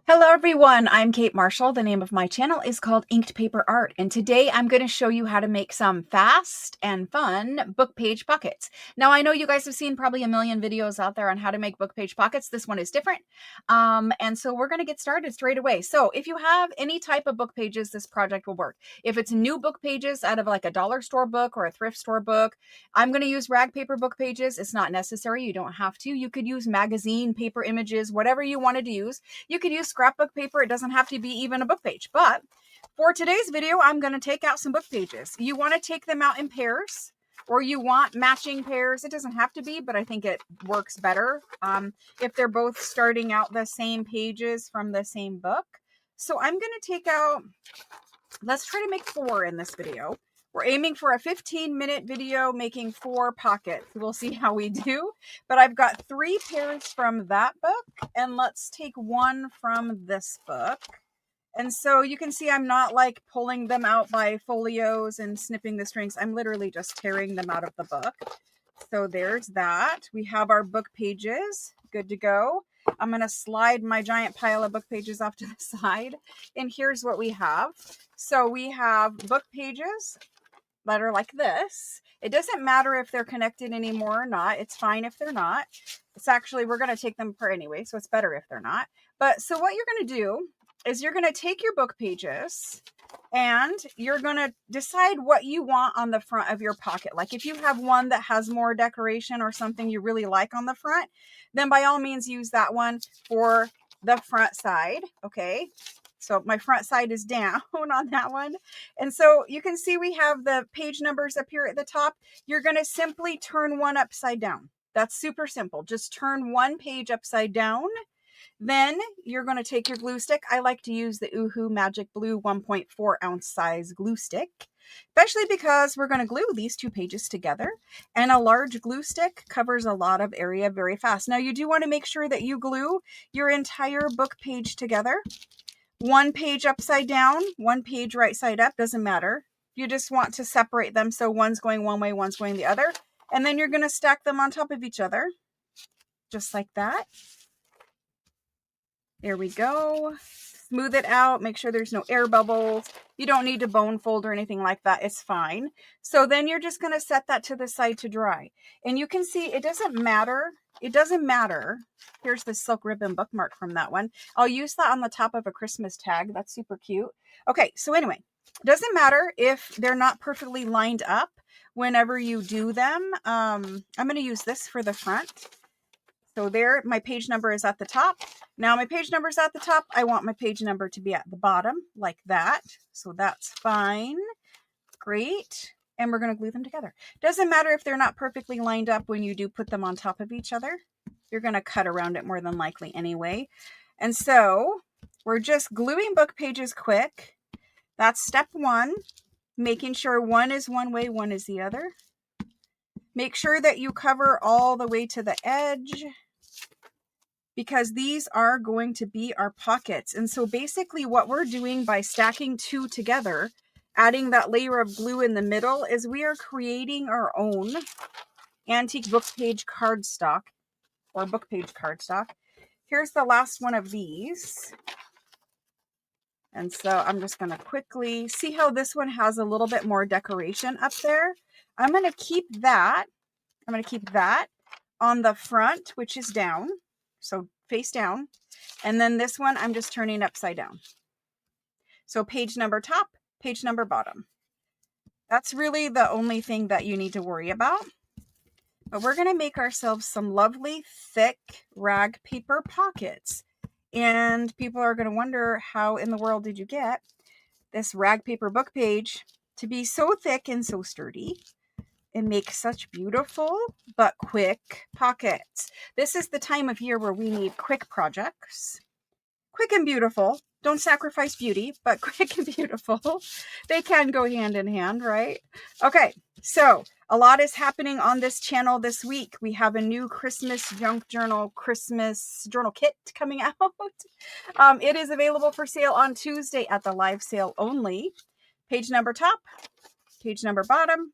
Hello everyone, I'm Kate Marshall. The name of my channel is called Inked Paper Art, and today I'm going to show you how to make some fast and fun book page pockets. Now I know you guys have seen probably a million videos out there on how to make book page pockets. This one is different. And so we're going to get started straight away. So if you have any type of book pages, this project will work. If it's new book pages out of like a dollar store book or a thrift store book, I'm going to use rag paper book pages. It's not necessary. You don't have to. You could use magazine paper images, whatever you wanted to use. You could use scrapbook paper. It doesn't have to be even a book page. But for today's video, I'm going to take out some book pages. You want to take them out in pairs, or you want matching pairs. It doesn't have to be, but I think it works better if they're both starting out the same pages from the same book. So I'm going to take out, let's try to make 4 in this video. We're aiming for a 15-minute video making 4 pockets. We'll see how we do. But I've got 3 pairs from that book, and let's take 1 from this book. And so you can see I'm not like pulling them out by folios and snipping the strings. I'm literally just tearing them out of the book. So there's that. We have our book pages. Good to go. I'm going to slide my giant pile of book pages off to the side. And here's what we have. So we have book pages that are like this. It doesn't matter if they're connected anymore or not. It's fine if they're not. It's actually, we're going to take them apart anyway, so it's better if they're not. But so what you're going to do is you're going to take your book pages and you're going to decide what you want on the front of your pocket. Like if you have one that has more decoration or something you really like on the front, then by all means use that one for the front side. Okay. So my front side is down on that one. And so you can see we have the page numbers up here at the top. You're going to simply turn one upside down. That's super simple. Just turn one page upside down. Then you're going to take your glue stick. I like to use the Oohoo Magic Blue 1.4 ounce size glue stick, especially because we're going to glue these 2 pages together. And a large glue stick covers a lot of area very fast. Now you do want to make sure that you glue your entire book page together. 1 page upside down, 1 page right side up, doesn't matter. You just want to separate them so one's going one way, one's going the other. And then you're going to stack them on top of each other, just like that. There we go. Smooth it out. Make sure there's no air bubbles. You don't need to bone fold or anything like that. It's fine. So then you're just going to set that to the side to dry. And you can see it doesn't matter. It doesn't matter. Here's the silk ribbon bookmark from that one. I'll use that on the top of a Christmas tag. That's super cute. Okay, so anyway, it doesn't matter if they're not perfectly lined up whenever you do them. I'm going to use this for the front. So there, my page number is at the top. Now my page number is at the top. I want my page number to be at the bottom like that. So that's fine. Great. And we're going to glue them together. Doesn't matter if they're not perfectly lined up when you do put them on top of each other. You're going to cut around it more than likely anyway. And so we're just gluing book pages quick. That's step 1. Making sure one is one way, one is the other. Make sure that you cover all the way to the edge, because these are going to be our pockets. And so basically what we're doing by stacking 2 together, adding that layer of glue in the middle, is we are creating our own antique book page cardstock, or book page cardstock. Here's the last one of these. And so I'm just going to quickly see how this one has a little bit more decoration up there. I'm going to keep that. I'm going to keep that on the front, which is down. So face down. And then this one, I'm just turning upside down. So page number top, page number bottom. That's really the only thing that you need to worry about. But we're going to make ourselves some lovely, thick rag paper pockets. And people are going to wonder, how in the world did you get this rag paper book page to be so thick and so sturdy and make such beautiful but quick pockets? This is the time of year where we need quick projects. Quick and beautiful. Don't sacrifice beauty, but quick and beautiful. They can go hand in hand, right? Okay, so a lot is happening on this channel this week. We have a new Christmas junk journal, Christmas journal kit coming out. It is available for sale on Tuesday at the live sale only. Page number top, page number bottom.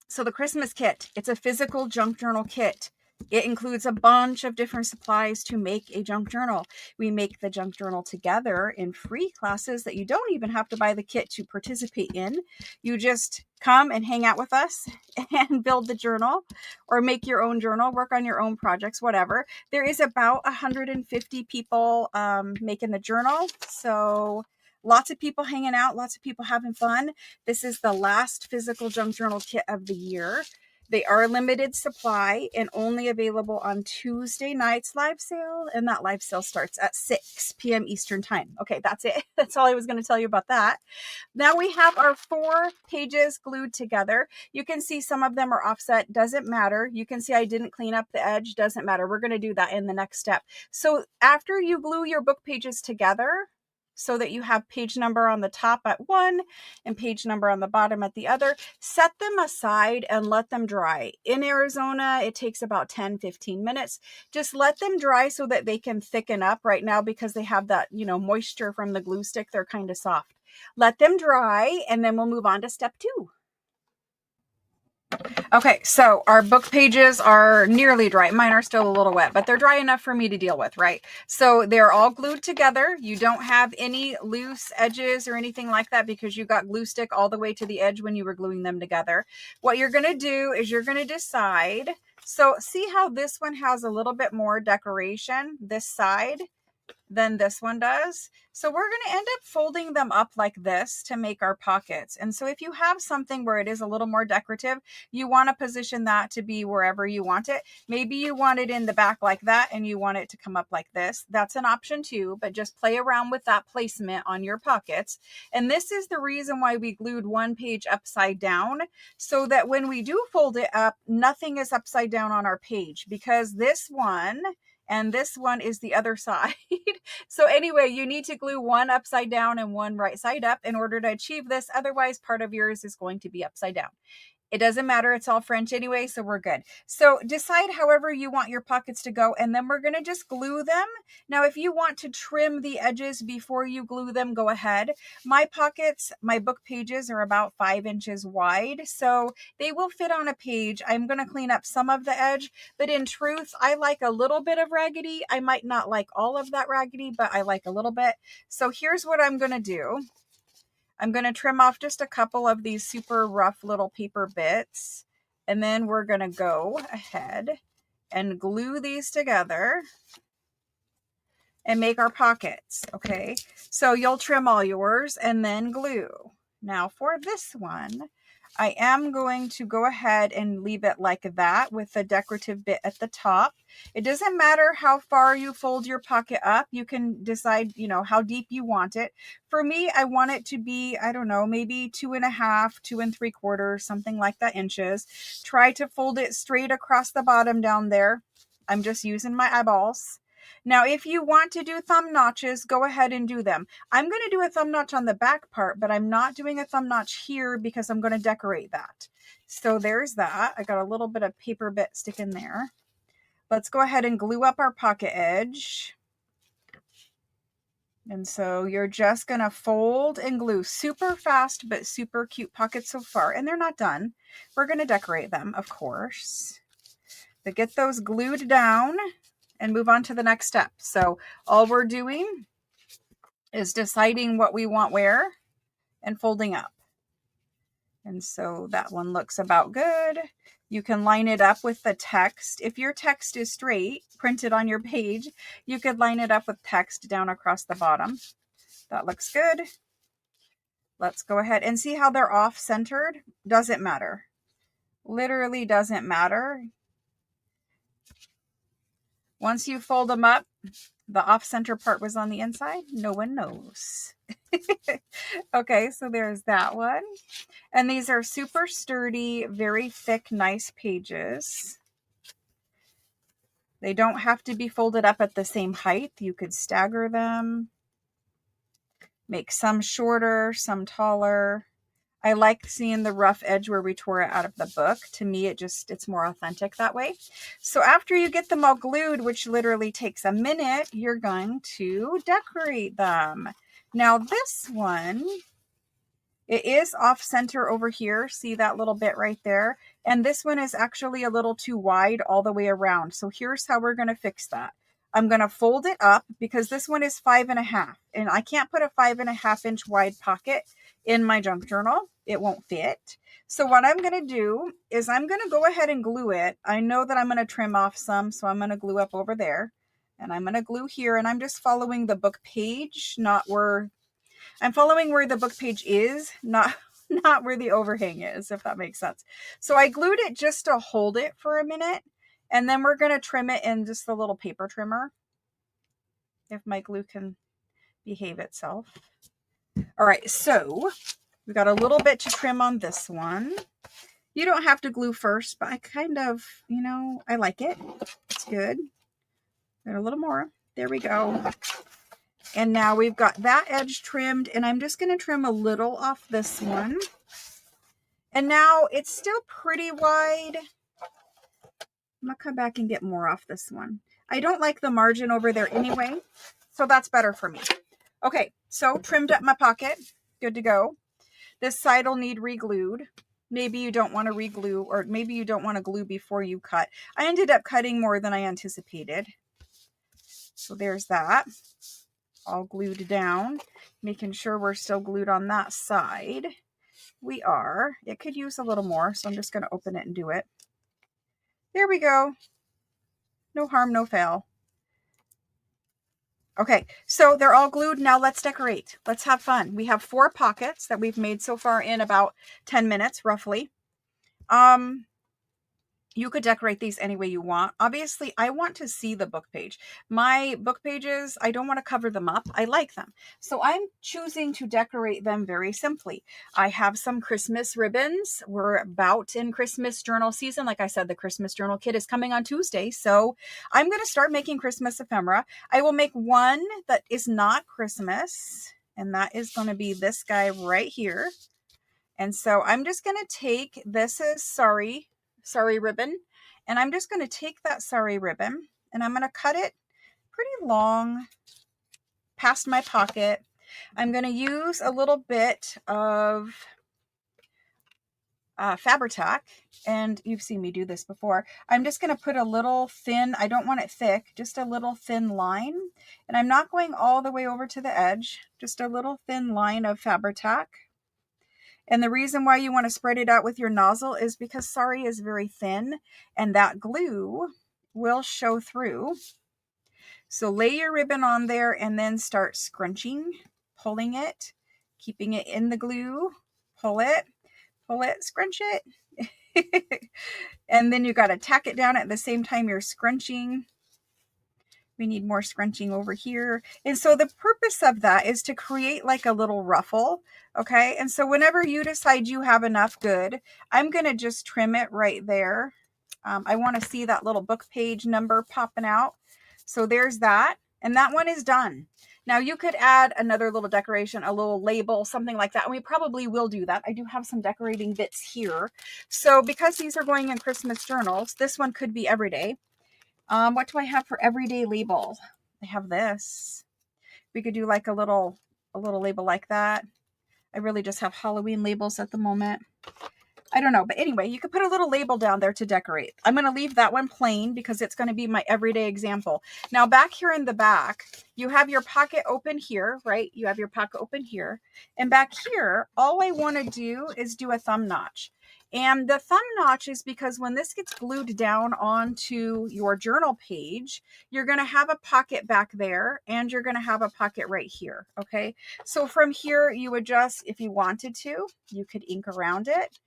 So the Christmas kit, it's a physical junk journal kit. It includes a bunch of different supplies to make a junk journal. We make the junk journal together in free classes that you don't even have to buy the kit to participate in. You just come and hang out with us and build the journal, or make your own journal, work on your own projects, whatever. There is about 150 people making the journal. So lots of people hanging out, lots of people having fun. This is the last physical junk journal kit of the year. They are limited supply and only available on Tuesday night's live sale. And that live sale starts at 6 p.m. Eastern time. Okay, that's it. That's all I was going to tell you about that. Now we have our 4 pages glued together. You can see some of them are offset. Doesn't matter. You can see I didn't clean up the edge. Doesn't matter. We're going to do that in the next step. So after you glue your book pages together, so that you have page number on the top at one and page number on the bottom at the other, set them aside and let them dry. In Arizona, it takes about 10-15 minutes. Just let them dry so that they can thicken up. Right now, because they have that, moisture from the glue stick, they're kind of soft. Let them dry, and then we'll move on to step 2. Okay, so our book pages are nearly dry. Mine are still a little wet, but they're dry enough for me to deal with, right? So they're all glued together. You don't have any loose edges or anything like that because you got glue stick all the way to the edge when you were gluing them together. What you're going to do is you're going to decide. So see how this one has a little bit more decoration, this side, than this one does. So we're going to end up folding them up like this to make our pockets. And so if you have something where it is a little more decorative, you want to position that to be wherever you want it. Maybe you want it in the back like that and you want it to come up like this. That's an option too, but just play around with that placement on your pockets. And this is the reason why we glued one page upside down, so that when we do fold it up, nothing is upside down on our page, because this one and this one is the other side. So anyway, you need to glue one upside down and one right side up in order to achieve this. Otherwise, part of yours is going to be upside down. It doesn't matter. It's all French anyway, so we're good. So decide however you want your pockets to go, and then we're going to just glue them. Now, if you want to trim the edges before you glue them, go ahead. My pockets, my book pages are about 5 inches wide, so they will fit on a page. I'm going to clean up some of the edge, but in truth, I like a little bit of raggedy. I might not like all of that raggedy, but I like a little bit. So here's what I'm going to do. I'm going to trim off just a couple of these super rough little paper bits, and then we're going to go ahead and glue these together and make our pockets. Okay, so you'll trim all yours and then glue. Now for this one, I am going to go ahead and leave it like that with the decorative bit at the top. It doesn't matter how far you fold your pocket up. You can decide, how deep you want it. For me, I want it to be, I don't know, maybe 2.5, 2 3/4, something like that inches. Try to fold it straight across the bottom down there. I'm just using my eyeballs. Now, if you want to do thumb notches, go ahead and do them. I'm going to do a thumb notch on the back part, but I'm not doing a thumb notch here because I'm going to decorate that. So there's that. I got a little bit of paper bit sticking there. Let's go ahead and glue up our pocket edge. And so you're just going to fold and glue. Super fast, but super cute pockets so far. And they're not done. We're going to decorate them, of course. But get those glued down and move on to the next step. So all we're doing is deciding what we want where and folding up. And so that one looks about good. You can line it up with the text. If your text is straight, printed on your page, you could line it up with text down across the bottom. That looks good. Let's go ahead and see how they're off-centered. Doesn't matter. Literally doesn't matter. Once you fold them up, the off-center part was on the inside. No one knows. Okay, so there's that one. And these are super sturdy, very thick, nice pages. They don't have to be folded up at the same height. You could stagger them, make some shorter, some taller. I like seeing the rough edge where we tore it out of the book. To me, it's more authentic that way. So after you get them all glued, which literally takes a minute, you're going to decorate them. Now this one, it is off center over here. See that little bit right there? And this one is actually a little too wide all the way around. So here's how we're going to fix that. I'm going to fold it up because this one is 5.5, and I can't put a 5.5-inch wide pocket in my junk journal. It won't fit. So what I'm going to do is I'm going to go ahead and glue it. I know that I'm going to trim off some, so I'm going to glue up over there, and I'm going to glue here, and I'm just following the book page, I'm following where the book page is, not where the overhang is, if that makes sense. So I glued it just to hold it for a minute, and then we're going to trim it in just the little paper trimmer, if my glue can behave itself. All right, so we got a little bit to trim on this one. You don't have to glue first, but I kind of, I like it. It's good. Got a little more. There we go. And now we've got that edge trimmed, and I'm just going to trim a little off this one. And now it's still pretty wide. I'm going to come back and get more off this one. I don't like the margin over there anyway, so that's better for me. Okay, so trimmed up my pocket. Good to go. This side will need re-glued. Maybe you don't want to re-glue, or maybe you don't want to glue before you cut. I ended up cutting more than I anticipated. So there's that. All glued down, making sure we're still glued on that side. We are. It could use a little more, so I'm just going to open it and do it. There we go. No harm, no foul. Okay, so they're all glued. Now let's decorate. Let's have fun. We have 4 pockets that we've made so far in about 10 minutes, roughly. You could decorate these any way you want. Obviously, I want to see the book page. My book pages, I don't want to cover them up. I like them. So I'm choosing to decorate them very simply. I have some Christmas ribbons. We're about in Christmas journal season. Like I said, the Christmas journal kit is coming on Tuesday. So I'm going to start making Christmas ephemera. I will make one that is not Christmas, and that is going to be this guy right here. And so I'm just going to take, this is Sorry ribbon, and I'm just going to take that Sorry ribbon and I'm going to cut it pretty long past my pocket. I'm going to use a little bit of Fabri-Tac, and you've seen me do this before. I'm just going to put a little thin, I don't want it thick, just a little thin line, and I'm not going all the way over to the edge, just a little thin line of Fabri-Tac. And the reason why you want to spread it out with your nozzle is because Sorry is very thin and that glue will show through. So lay your ribbon on there and then start scrunching, pulling it, keeping it in the glue, pull it, scrunch it. And then you got to tack it down at the same time you're scrunching. We need more scrunching over here. And so the purpose of that is to create like a little ruffle. Okay. And so whenever you decide you have enough good, I'm going to just trim it right there. I want to see that little book page number popping out. So there's that. And that one is done. Now you could add another little decoration, a little label, something like that. And we probably will do that. I do have some decorating bits here. So because these are going in Christmas journals, this one could be everyday. What do I have for everyday label? I have this. We could do like a little label like that. I really just have Halloween labels at the moment. I don't know. But anyway, you could put a little label down there to decorate. I'm going to leave that one plain because it's going to be my everyday example. Now back here in the back, you have your pocket open here, right? You have your pocket open here. And back here, all I want to do is do a thumb notch. And the thumb notch is because when this gets glued down onto your journal page, you're going to have a pocket back there and you're going to have a pocket right here. Okay. So from here, you would just, if you wanted to, you could ink around it.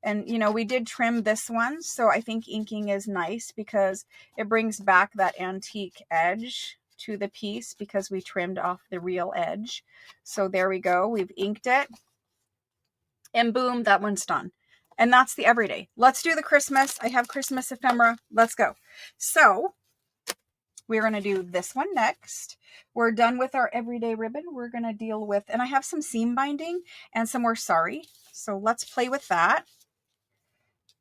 And, you know, we did trim this one. So I think inking is nice because it brings back that antique edge to the piece because we trimmed off the real edge. So there we go. We've inked it. And boom, that one's done. And that's the everyday. Let's do the Christmas. I have Christmas ephemera. Let's go. So we're going to do this one next. We're done with our everyday ribbon. We're going to deal with, and I have some seam binding and some more Sorry. So let's play with that.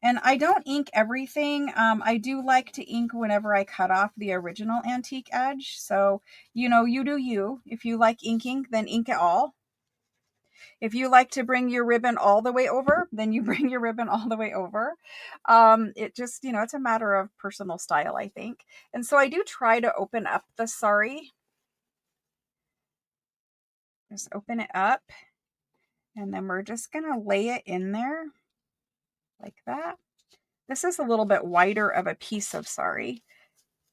And I don't ink everything. I do like to ink whenever I cut off the original antique edge. So, you know, you do you. If you like inking, then ink it all. If you like to bring your ribbon all the way over, then you bring your ribbon all the way over. It just, you know, it's a matter of personal style, I think. And so I do try to open up the sari. Just open it up. And then we're just going to lay it in there like that. This is a little bit wider of a piece of sari.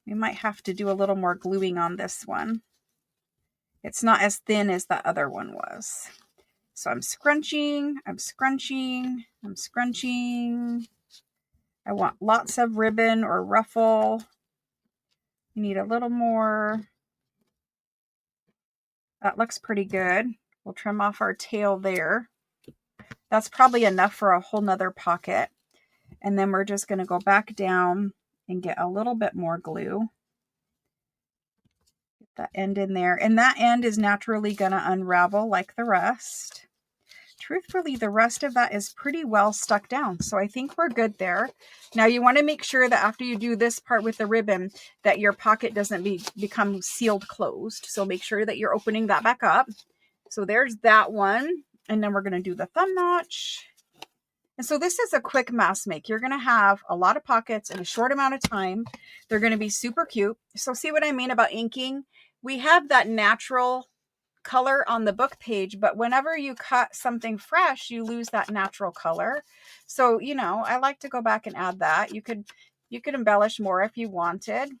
We might have to do a little more gluing on this one. It's not as thin as the other one was. So I'm scrunching, I'm scrunching, I'm scrunching. I want lots of ribbon or ruffle. You need a little more. That looks pretty good. We'll trim off our tail there. That's probably enough for a whole nother pocket. And then we're just going to go back down and get a little bit more glue. Get that end in there. And that end is naturally going to unravel like the rest. Truthfully, the rest of that is pretty well stuck down. So I think we're good there. Now you want to make sure that after you do this part with the ribbon, that your pocket doesn't become sealed closed. So make sure that you're opening that back up. So there's that one. And then we're going to do the thumb notch. And so this is a quick mask make. You're going to have a lot of pockets in a short amount of time. They're going to be super cute. So see what I mean about inking? We have that natural color on the book page, but whenever you cut something fresh, you lose that natural color. So, you know, I like to go back and add that. You could embellish more if you wanted.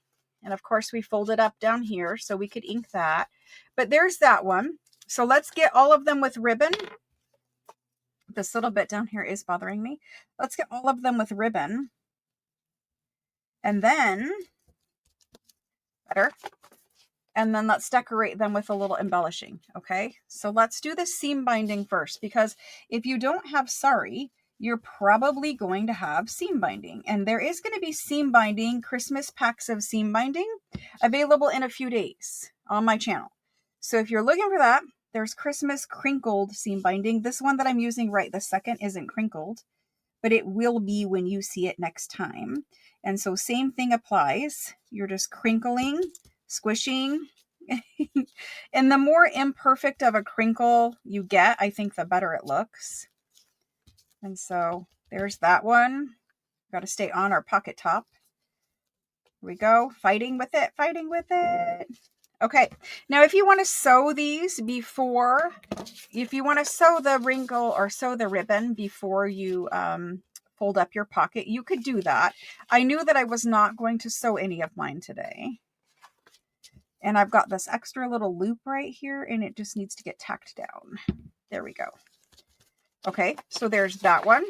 And of course we fold it up down here so we could ink that. But there's that one. So let's get all of them with ribbon. This little bit down here is bothering me. Let's get all of them with ribbon. And then, better. And then let's decorate them with a little embellishing. Okay, so let's do the seam binding first, because if you don't have sari, you're probably going to have seam binding. And there is going to be seam binding, Christmas packs of seam binding available in a few days on my channel. So if you're looking for that, there's Christmas crinkled seam binding. This one that I'm using right this second isn't crinkled, but it will be when you see it next time. And so same thing applies. You're just crinkling, squishing. And the more imperfect of a crinkle you get, I think the better it looks. And so there's that one. Got to stay on our pocket top. Here we go. Fighting with it, fighting with it. Okay, now if you want to sew these before, if you want to sew the wrinkle or sew the ribbon before you fold up your pocket, you could do that. I knew that I was not going to sew any of mine today. And I've got this extra little loop right here, and it just needs to get tacked down. There we go. Okay, so there's that one.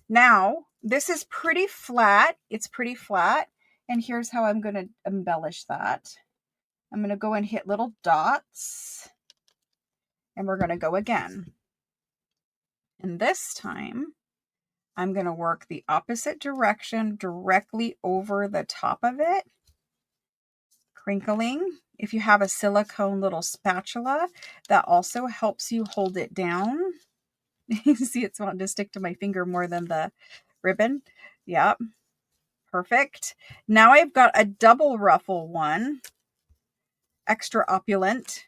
Now, this is pretty flat. It's pretty flat. And here's how I'm going to embellish that. I'm going to go and hit little dots. And we're going to go again. And this time, I'm going to work the opposite direction directly over the top of it. Crinkling. If you have a silicone little spatula, that also helps you hold it down. You see it's wanting to stick to my finger more than the ribbon. Yep. Perfect. Now I've got a double ruffle one. Extra opulent.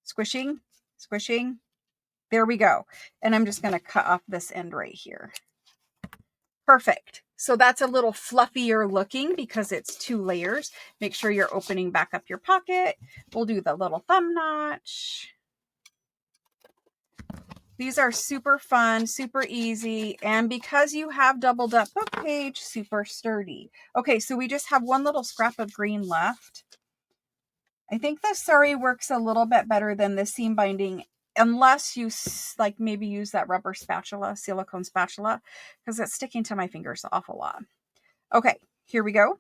Squishing, squishing. There we go. And I'm just going to cut off this end right here. Perfect. So that's a little fluffier looking because it's 2 layers. Make sure you're opening back up your pocket. We'll do the little thumb notch. These are super fun, super easy, and because you have doubled up book page, super sturdy. Okay, so we just have one little scrap of green left. I think the sari works a little bit better than the seam binding, unless you like maybe use that rubber spatula, silicone spatula, because it's sticking to my fingers an awful lot. Okay, here we go.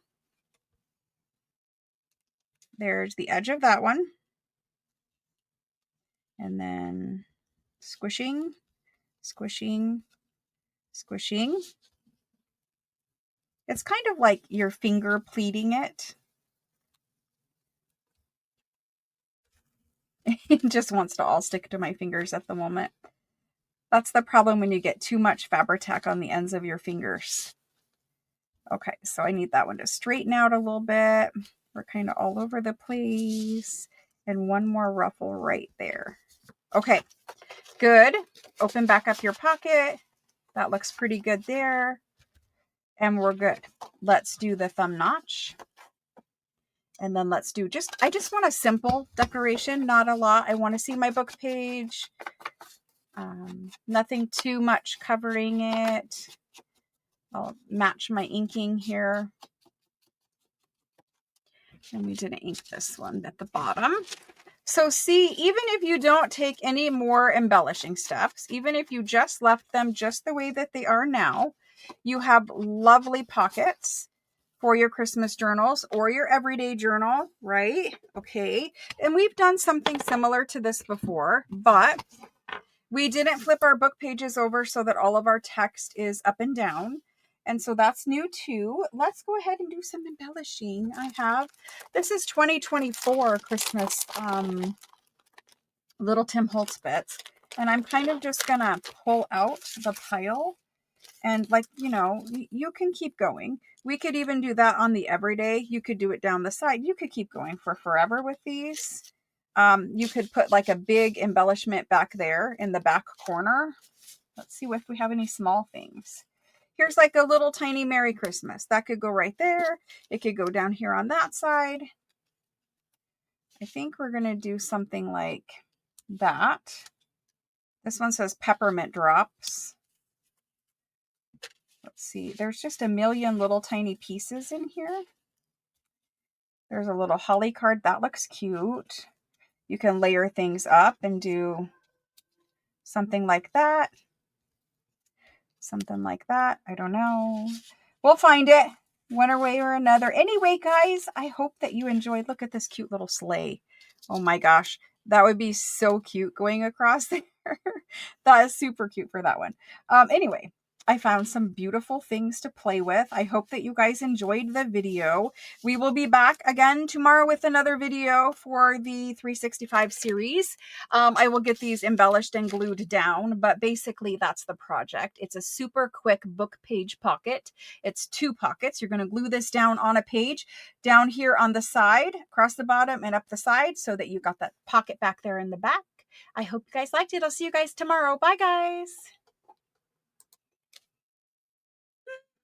There's the edge of that one. And then squishing, squishing, squishing. It's kind of like your finger pleating it. It just wants to all stick to my fingers at the moment. That's the problem when you get too much Fabri-Tac on the ends of your fingers. Okay, so I need that one to straighten out a little bit. We're kind of all over the place. and one more ruffle right there. Okay, good. Open back up your pocket. That looks pretty good there. And we're good. Let's do the thumb notch. And then let's do I just want a simple decoration, not a lot. I want to see my book page. Nothing too much covering it. I'll match my inking here. And we didn't ink this one at the bottom. So see, even if you don't take any more embellishing steps, even if you just left them just the way that they are now, you have lovely pockets for your Christmas journals or your everyday journal, right? Okay. And we've done something similar to this before, but we didn't flip our book pages over so that all of our text is up and down. And so that's new too. Let's go ahead and do some embellishing. This is 2024 Christmas Little Tim Holtz bits. And I'm kind of just going to pull out the pile. And like, you can keep going. We could even do that on the everyday. You could do it down the side. You could keep going for forever with these. You could put like a big embellishment back there in the back corner. Let's see if we have any small things. Here's like a little tiny Merry Christmas. That could go right there. It could go down here on that side. I think we're going to do something like that. This one says peppermint drops. Let's see. There's just a million little tiny pieces in here. There's a little holly card. That looks cute. You can layer things up and do something like that. Something like that. I don't know. We'll find it one way or another. Anyway, guys, I hope that you enjoyed. Look at this cute little sleigh. Oh my gosh. That would be so cute going across there. That is super cute for that one. Anyway, I found some beautiful things to play with. I hope that you guys enjoyed the video. We will be back again tomorrow with another video for the 365 series. I will get these embellished and glued down, but basically that's the project. It's a super quick book page pocket. It's 2 pockets. You're going to glue this down on a page down here on the side, across the bottom and up the side so that you got that pocket back there in the back. I hope you guys liked it. I'll see you guys tomorrow. Bye, guys.